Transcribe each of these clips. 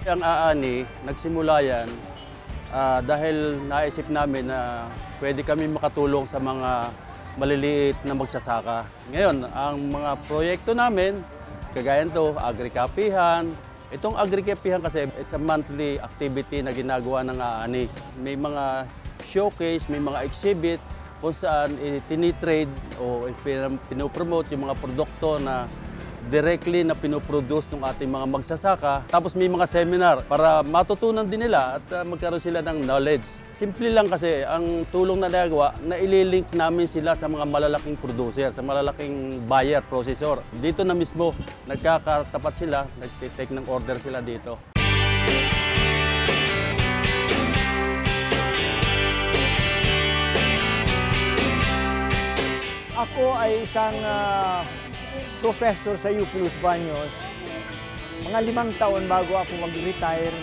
Ang aani, nagsimula yan dahil naisip namin na pwede kami makatulong sa mga maliliit na magsasaka. Ngayon, ang mga proyekto namin, kagaya nito, agrikapihan. Itong agrikapihan kasi, it's a monthly activity na ginagawa ng aani. May mga showcase, may mga exhibit kung saan tinitrade o pinopromote yung mga produkto na directly na pinoproduce ng ating mga magsasaka. Tapos may mga seminar para matutunan din nila at magkaroon sila ng knowledge. Simple lang kasi ang tulong na nagawa na ililink namin sila sa mga malalaking producer, sa malalaking buyer, processor. Dito na mismo nagkakatapat sila, nagtitake ng order sila dito. Ako ay isang professor sa UP Los Baños. Mga 5 taon bago ako mag-retire,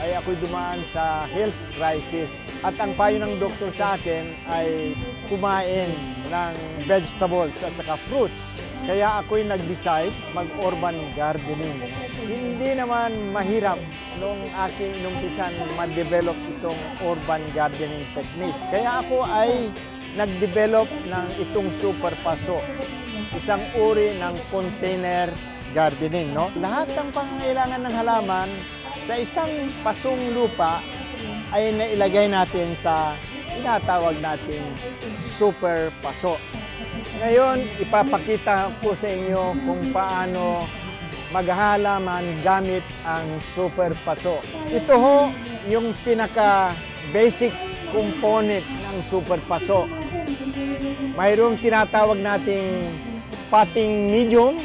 ay ako'y dumaan sa health crisis. At ang payo ng doktor sa akin ay kumain ng vegetables at saka fruits. Kaya ako'y nag-decide mag-urban gardening. Hindi naman mahirap nung aking inumpisan ma-develop itong urban gardening technique. Kaya ako ay nag-develop ng itong super paso. Isang uri ng container gardening, no? Lahat ng pangangailangan ng halaman sa isang pasong lupa ay nailagay natin sa tinatawag nating super paso. Ngayon, ipapakita ko sa inyo kung paano maghalaman gamit ang super paso. Ito ho yung pinaka-basic component ng super paso. Mayroong tinatawag nating potting medium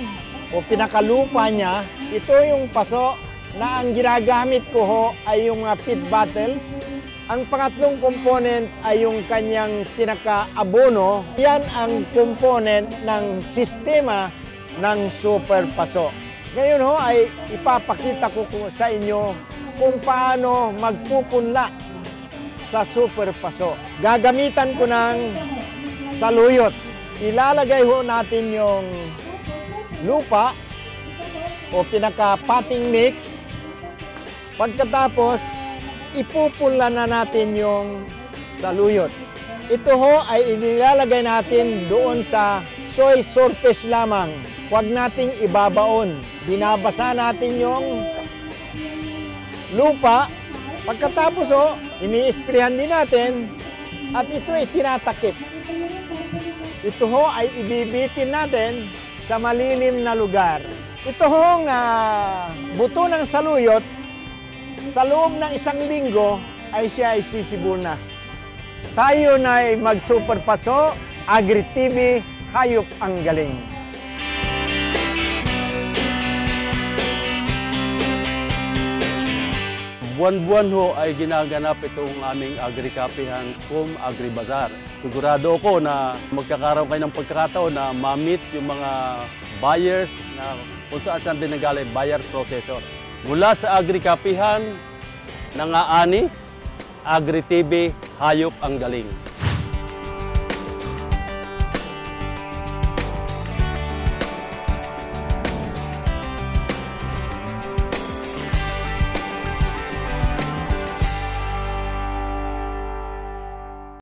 o pinakalupa niya. Ito yung paso na ang ginagamit ko ho ay yung mga peat bottles. Ang pangatlong component ay yung kanyang pinaka-abono. Yan ang component ng sistema ng super paso. Ngayon ho ay ipapakita ko sa inyo kung paano magpupunla sa super paso. Gagamitan ko ng saluyot. Ilalagay ho natin yung lupa o pinaka-potting mix. Pagkatapos, ipupunla na natin yung saluyot. Ito ho ay inilalagay natin doon sa soil surface lamang. Huwag nating ibabaon. Binabasa natin yung lupa. Pagkatapos ho, ini-sprayhan din natin at ito ay tinatakip. Ito ho ay ibibitin natin sa malilim na lugar. Ito hong buto ng saluyot, sa loob ng 1 linggo ay siya ay sisibol na. Tayo na ay mag-super paso, Agri-TV, hayop ang galing. Buwan-buwan ho ay ginaganap itong aming agrikapihan Agribazar. Sigurado ako na magkakaroon kayo ng pagkakataon na ma-meet yung mga buyers na kung saan din nagaling buyer processor. Mula sa agrikapihan ng aani, Agri-TV, hayop ang galing.